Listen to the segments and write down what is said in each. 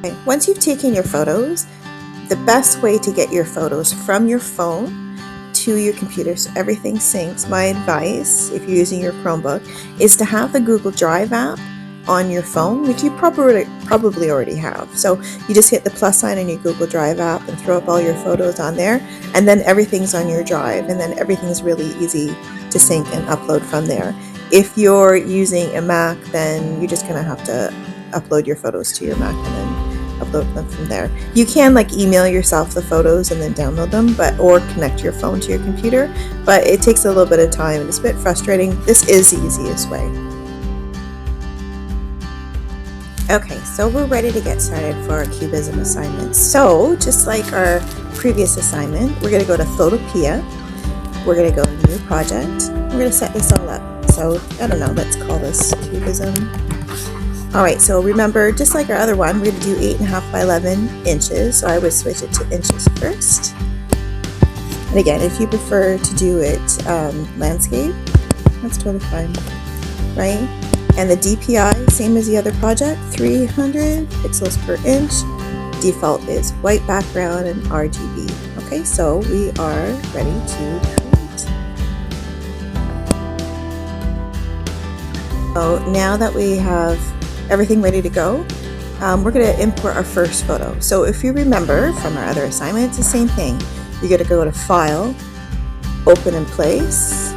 Okay. Once you've taken your photos, the best way to get your photos from your phone to your computer so everything syncs, my advice, if you're using your Chromebook, is to have the Google Drive app on your phone, which you probably already have. So you just hit the plus sign on your Google Drive app and throw up all your photos on there, and then everything's on your drive, and then everything's really easy to sync and upload from there. If you're using a Mac, then you're just gonna have to upload your photos to your Mac and then upload them from there. You can like email yourself the photos and then download them, or connect your phone to your computer, but it takes a little bit of time and it's a bit frustrating. This is the easiest way. Okay, so we're ready to get started for our Cubism assignment. So just like our previous assignment, we're going to go to Photopea. We're going to go to new project. We're going to set this all up. So I don't know, let's call this Cubism. All right, so remember, just like our other one, we're going to do 8.5 by 11 inches. So I would switch it to inches first. And again, if you prefer to do it landscape, that's totally fine, right? And the DPI, same as the other project, 300 pixels per inch. Default is white background and RGB. Okay, so we are ready to create. So now that we have everything ready to go, we're going to import our first photo. So if you remember from our other assignment, it's the same thing. You're going to go to File, Open in Place.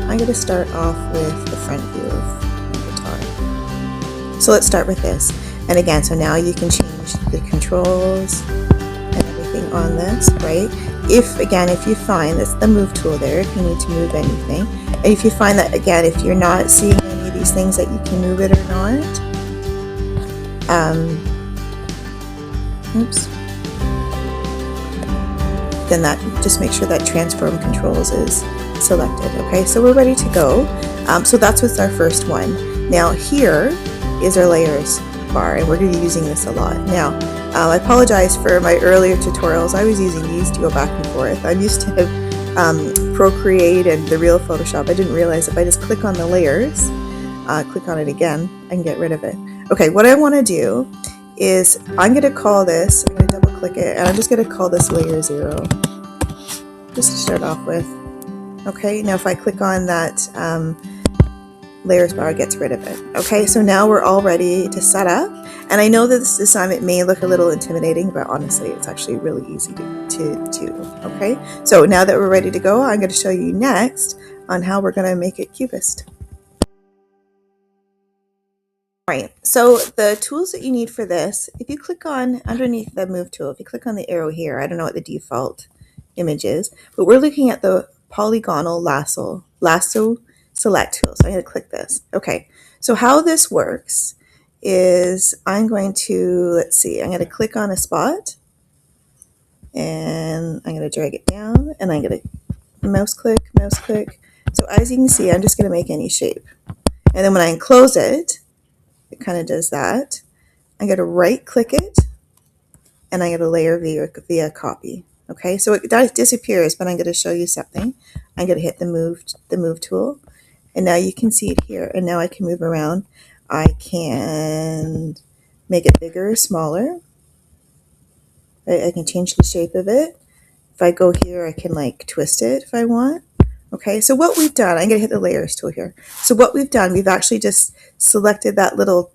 I'm going to start off with the front view of my guitar. So let's start with this. And again, so now you can change the controls and everything on this, right? If you find that's the move tool there, if you need to move anything. And if you find that, again, if you're not seeing any of these things that you can move it or not, then that just make sure that transform controls is selected. Okay, so we're ready to go. So that's what's our first one. Now here is our layers bar, and we're going to be using this a lot. Now I apologize for my earlier tutorials. I was using these to go back and forth. I'm used to Procreate and the real Photoshop. I didn't realize if I just click on the layers, click on it again, I can get rid of it. Okay, what I want to do is I'm going to call this, I'm going to double click it, and I'm just going to call this layer 0, just to start off with. Okay, now if I click on that layers bar, it gets rid of it. Okay, so now we're all ready to set up. And I know that this assignment may look a little intimidating, but honestly, it's actually really easy to do. Okay, so now that we're ready to go, I'm going to show you next on how we're going to make it cubist. Alright, so the tools that you need for this, if you click on underneath the move tool, if you click on the arrow here, I don't know what the default image is, but we're looking at the polygonal lasso select tool. So I'm going to click this. Okay, so how this works is I'm going to, let's see, I'm going to click on a spot and I'm going to drag it down and I'm going to mouse click. So as you can see, I'm just going to make any shape. And then when I enclose it, it kind of does that. I'm going to right click it and I'm going to layer via copy. Okay, so it disappears, but I'm going to show you something. I'm going to hit the move tool, and now you can see it here. And now I can move around. I can make it bigger or smaller. I can change the shape of it. If I go here, I can like twist it if I want. Okay, so what we've done, I'm going to hit the layers tool here. So what we've done, we've actually just selected that little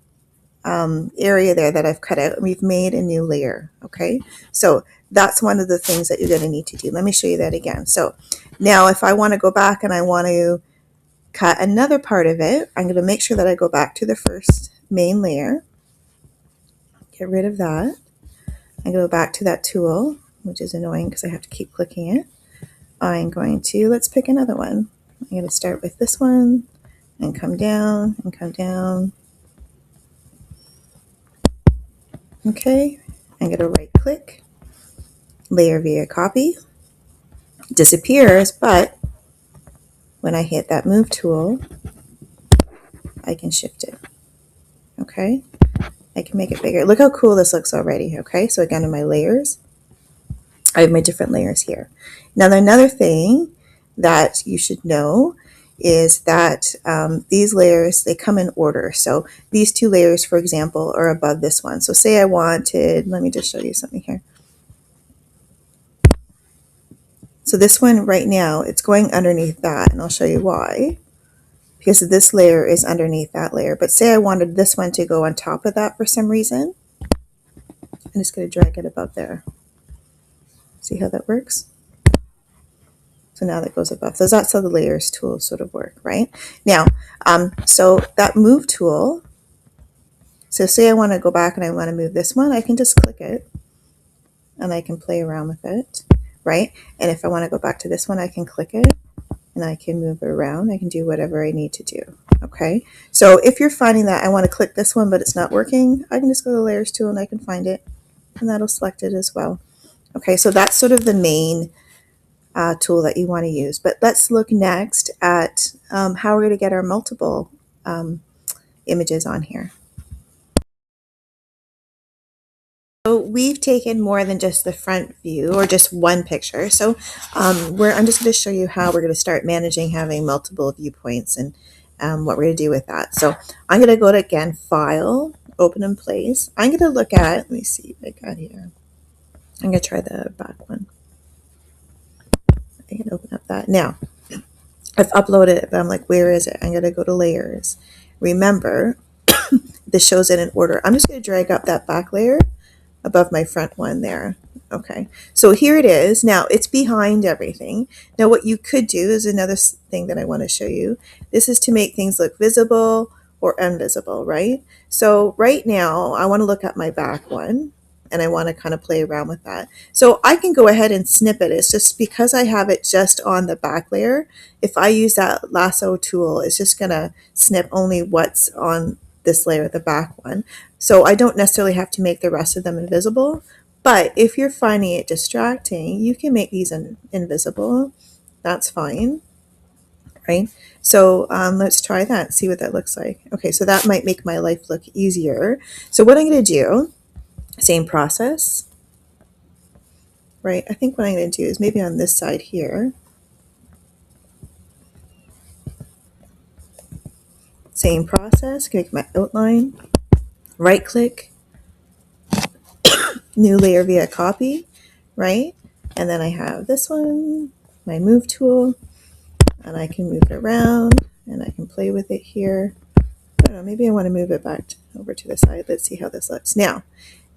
area there that I've cut out, and we've made a new layer. Okay, so that's one of the things that you're going to need to do. Let me show you that again. So now if I want to go back and I want to cut another part of it, I'm going to make sure that I go back to the first main layer, get rid of that. I go back to that tool, which is annoying because I have to keep clicking it. I'm going to, let's pick another one. I'm going to start with this one and come down and come down. Okay, I'm going to right click, layer via copy. It disappears, but when I hit that move tool, I can shift it. Okay, I can make it bigger. Look how cool this looks already. Okay, so again, in my layers, I have my different layers here. Now, another thing that you should know is that these layers, they come in order. So these two layers, for example, are above this one. So say I wanted, let me just show you something here. So this one right now, it's going underneath that, and I'll show you why. Because this layer is underneath that layer. But say I wanted this one to go on top of that for some reason. I'm just going to drag it above there. See how that works? So now that goes above. So that's how the layers tool sort of work, right? Now, so that move tool, so say I want to go back and I want to move this one, I can just click it and I can play around with it, right? And if I want to go back to this one, I can click it and I can move it around. I can do whatever I need to do, okay? So if you're finding that I want to click this one, but it's not working, I can just go to the layers tool and I can find it, and that'll select it as well. Okay, so that's sort of the main tool that you want to use. But let's look next at how we're going to get our multiple images on here. So we've taken more than just the front view or just one picture. So I'm just going to show you how we're going to start managing having multiple viewpoints and what we're going to do with that. So I'm going to go to, again, File, Open in Place. I'm going to look at, let me see what I got here. I'm going to try the back one. I can open up that. Now, I've uploaded it, but I'm like, where is it? I'm going to go to Layers. Remember, this shows it in order. I'm just going to drag up that back layer above my front one there. Okay, so here it is. Now it's behind everything. Now what you could do is another thing that I want to show you. This is to make things look visible or invisible, right? So right now I want to look at my back one and I want to kind of play around with that. So I can go ahead and snip it. It's just because I have it just on the back layer. If I use that lasso tool, it's just going to snip only what's on this layer, the back one. So I don't necessarily have to make the rest of them invisible, but if you're finding it distracting, you can make these invisible. That's fine, right? So let's try that, see what that looks like. Okay, so that might make my life look easier. So what I'm going to do, same process, right? I think what I'm going to do is maybe on this side here, same process, make my outline, right click, new layer via copy, right? And then I have this one, my move tool, and I can move it around and I can play with it here. I don't know, maybe I want to move it back over to the side. Let's see how this looks. Now,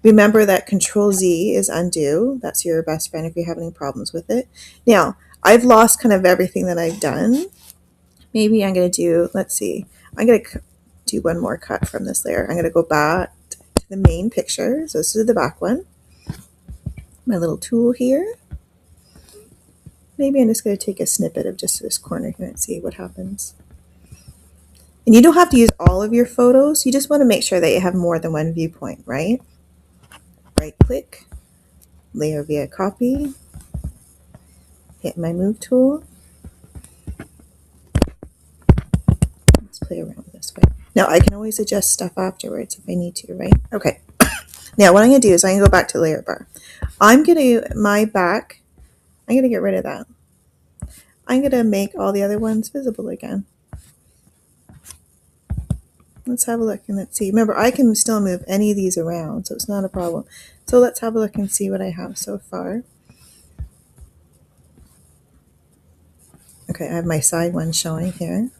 remember that Control Z is undo. That's your best friend if you're having problems with it. Now, I've lost kind of everything that I've done. Maybe I'm going to do, let's see, I'm going to do one more cut from this layer. I'm going to go back to the main picture. So this is the back one. My little tool here. Maybe I'm just going to take a snippet of just this corner here and see what happens. And you don't have to use all of your photos. You just want to make sure that you have more than one viewpoint, right? Right click, layer via copy, hit my move tool. Let's play around with this way. Now I can always adjust stuff afterwards if I need to, right? Okay. Now what I'm going to do is I'm going to go back to layer bar. I'm going to, my back, I'm going to get rid of that. I'm going to make all the other ones visible again. Let's have a look and let's see. Remember, I can still move any of these around, so it's not a problem. So let's have a look and see what I have so far. Okay, I have my side one showing here.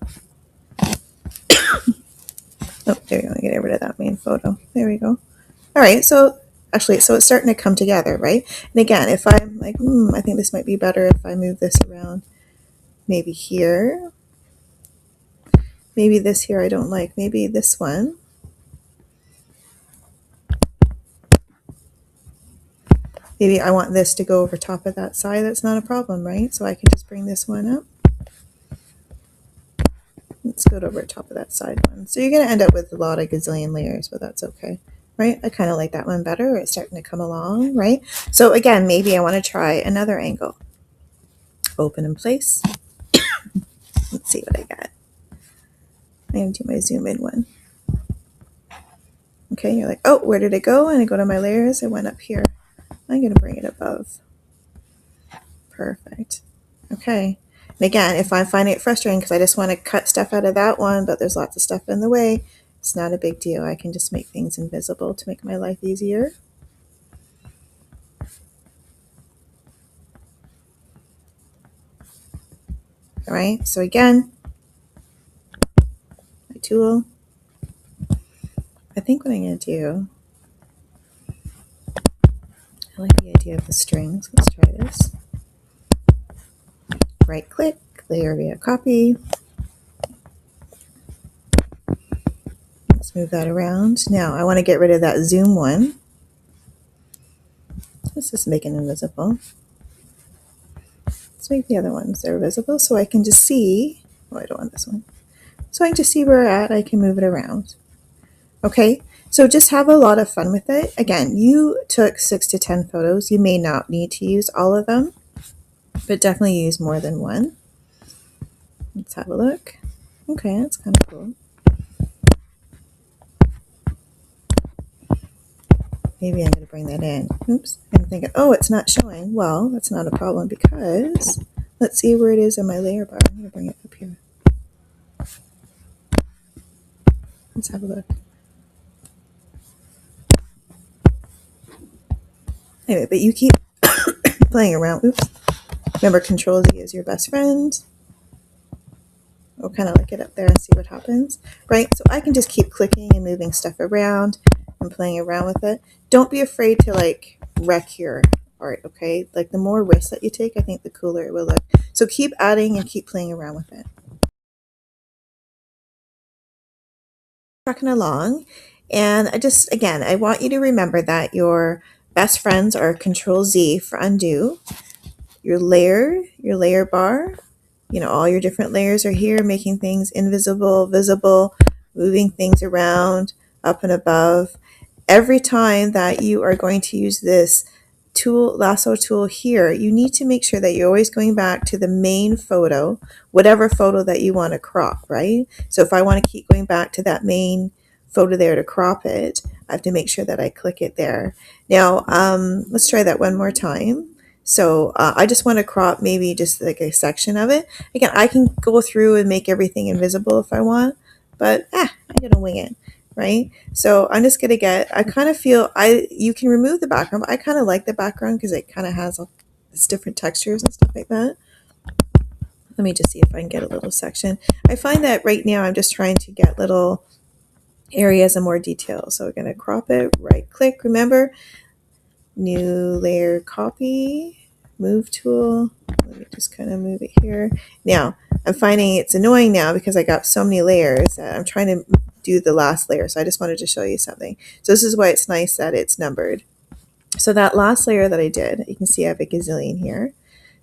Oh, there we go. I get rid of that main photo. There we go. All right, so actually, so it's starting to come together, right? And again, if I'm like, I think this might be better if I move this around, maybe here. Maybe this here I don't like. Maybe this one. Maybe I want this to go over top of that side. That's not a problem, right? So I can just bring this one up. Let's go over top of that side one. So you're going to end up with a lot of gazillion layers, but that's okay, right? I kind of like that one better. It's starting to come along, right? So again, maybe I want to try another angle. Open in place. Let's see what I got. I'm going to do my zoom in one. Okay, you're like, oh, where did it go? And I go to my layers. It went up here. I'm going to bring it above. Perfect. Okay. again, if I'm finding it frustrating because I just want to cut stuff out of that one, but there's lots of stuff in the way, it's not a big deal. I can just make things invisible to make my life easier. All right, so again, my tool. I think what I'm going to do, I like the idea of the strings. Let's try this. Right click, layer via copy. Let's move that around. Now I want to get rid of that zoom one. Let's just make it invisible. Let's make the other ones that are visible so I can just see. Oh, I don't want this one. So I can just see where we're at. I can move it around. Okay, so just have a lot of fun with it. Again, you took 6 to 10 photos. You may not need to use all of them, but definitely use more than one. Let's have a look. Okay, that's kind of cool. Maybe I'm going to bring that in. Oops, I'm thinking, oh, it's not showing. Well, that's not a problem because let's see where it is in my layer bar. I'm going to bring it up here. Let's have a look. Anyway, but you keep playing around. Oops. Remember, Control Z is your best friend. We'll kind of look it up there and see what happens, right? So I can just keep clicking and moving stuff around and playing around with it. Don't be afraid to like wreck your art, okay? Like the more risks that you take, I think the cooler it will look. So keep adding and keep playing around with it. Trucking along, and again, I want you to remember that your best friends are Control Z for undo, your layer bar, all your different layers are here, making things invisible, visible, moving things around, up and above. Every time that you are going to use this lasso tool here, you need to make sure that you're always going back to the main photo, whatever photo that you want to crop, right? So if I want to keep going back to that main photo there to crop it, I have to make sure that I click it there. Now, let's try that one more time. So I just want to crop maybe just like a section of it. Again, I can go through and make everything invisible if I want, but I'm going to wing it, right? So I'm just going to I kind of feel, you can remove the background, but I kind of like the background because it kind of has its different textures and stuff like that. Let me just see if I can get a little section. I find that right now I'm just trying to get little areas and more detail. So we're going to crop it, right click, remember, new layer, copy, move tool. Let me just kind of move it here. Now, I'm finding it's annoying now because I got so many layers that I'm trying to do the last layer. So I just wanted to show you something. So this is why it's nice that it's numbered. So that last layer that I did, you can see I have a gazillion here.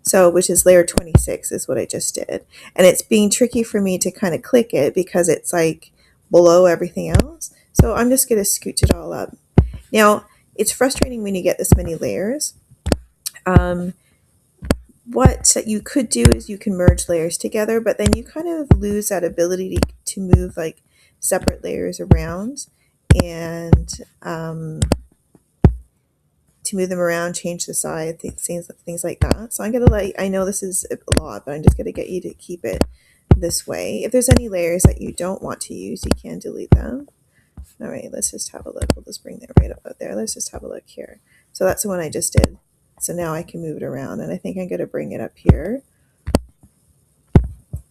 So, which is layer 26 is what I just did. And it's being tricky for me to kind of click it because it's like below everything else. So I'm just going to scooch it all up. Now, it's frustrating when you get this many layers. What you could do is you can merge layers together, but then you kind of lose that ability to move like separate layers around and to move them around, change the size, things like that. So I'm gonna I know this is a lot, but I'm just gonna get you to keep it this way. If there's any layers that you don't want to use, you can delete them. All right, let's just have a look. We'll just bring that right up out there. Let's just have a look here. So that's the one I just did. So now I can move it around, and I think I'm going to bring it up here.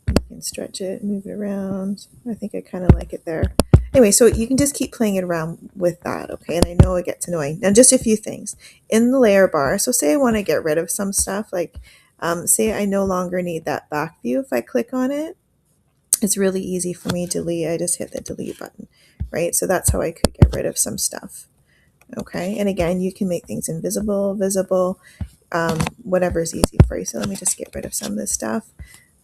You can stretch it, move it around. I think I kind of like it there. Anyway, so you can just keep playing it around with that, okay? And I know it gets annoying. Now, just a few things. In the layer bar, so say I want to get rid of some stuff, like say I no longer need that back view. If I click on it, it's really easy for me to delete. I just hit the delete button, right? So that's how I could get rid of some stuff. Okay, and again, you can make things invisible, visible, whatever is easy for you. So let me just get rid of some of this stuff.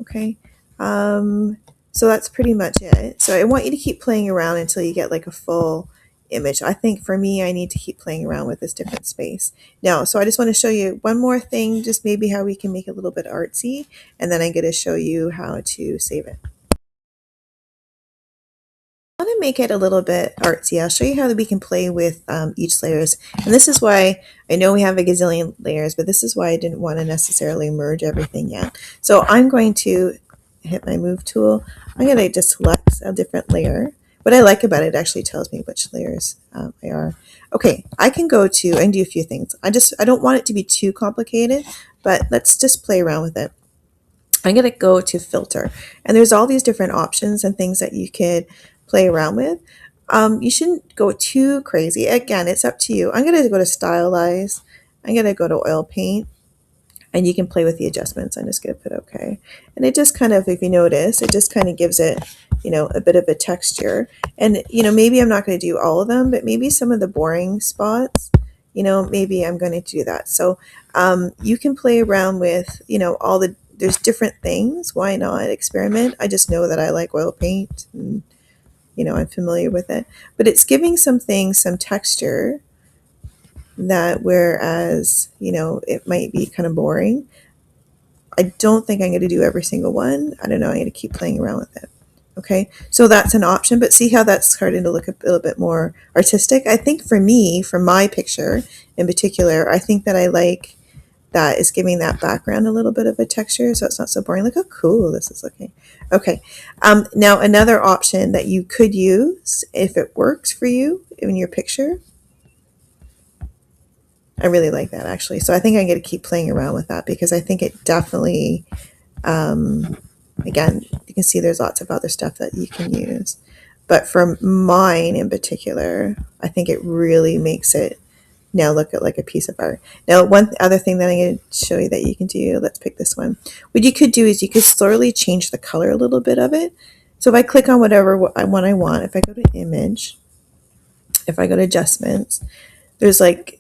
Okay, so that's pretty much it. So I want you to keep playing around until you get like a full image. I think for me, I need to keep playing around with this different space. Now, so I just want to show you one more thing, just maybe how we can make it a little bit artsy, and then I'm going to show you how to save it. I want to make it a little bit artsy. I'll show you how we can play with each layers. And this is why I know we have a gazillion layers, but this is why I didn't want to necessarily merge everything yet. So I'm going to hit my move tool. I'm going to just select a different layer. What I like about it, actually tells me which layers they are. Okay, I can go to and do a few things. I don't want it to be too complicated, but let's just play around with it. I'm going to go to filter, and there's all these different options and things that you could play around with. You shouldn't go too crazy. Again, it's up to you. I'm going to go to stylize. I'm going to go to oil paint, and you can play with the adjustments. I'm just going to put okay. And it just kind of, if you notice, it just kind of gives it, a bit of a texture. And, maybe I'm not going to do all of them, but maybe some of the boring spots, maybe I'm going to do that. So you can play around with, there's different things. Why not experiment? I just know that I like oil paint and, I'm familiar with it. But it's giving some things some texture that whereas, it might be kind of boring. I don't think I'm going to do every single one. I don't know. I'm going to keep playing around with it. Okay, so that's an option, but see how that's starting to look a little bit more artistic? I think for me, for my picture in particular, I think that I like that is giving that background a little bit of a texture, so it's not so boring. Look how cool this is looking. Okay, now another option that you could use if it works for you in your picture. I really like that actually, so I think I'm going to keep playing around with that because I think it definitely, again, you can see there's lots of other stuff that you can use, but for mine in particular, I think it really makes it now look at like a piece of art. Now, one other thing that I'm going to show you that you can do, let's pick this one. What you could do is you could slowly change the color a little bit of it. So if I click on whatever one I want, if I go to image, if I go to adjustments, there's like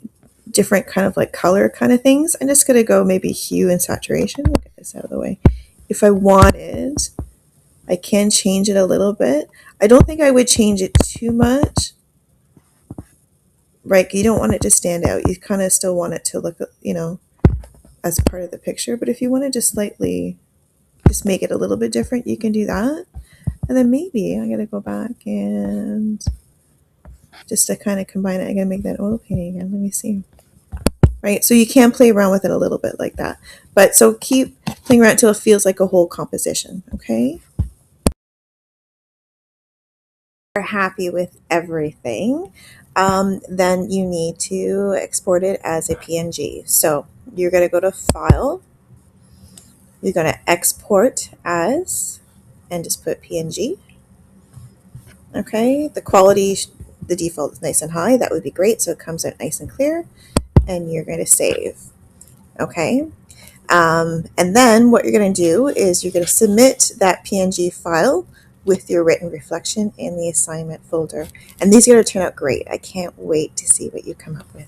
different kind of like color kind of things. I'm just going to go maybe hue and saturation. We'll get this out of the way. If I wanted, I can change it a little bit. I don't think I would change it too much. Right, you don't want it to stand out. You kind of still want it to look, as part of the picture. But if you want to just slightly, just make it a little bit different, you can do that. And then maybe I'm going to go back and just to kind of combine it, I'm going to make that oil painting again. Let me see. Right, so you can play around with it a little bit like that. But so keep playing around until it feels like a whole composition, okay? Are happy with everything, then you need to export it as a PNG. So you're going to go to File, you're going to Export As, and just put PNG. Okay, the quality, the default is nice and high. That would be great, so it comes out nice and clear. And you're going to save. Okay, and then what you're going to do is you're going to submit that PNG file with your written reflection in the assignment folder. And these are going to turn out great. I can't wait to see what you come up with.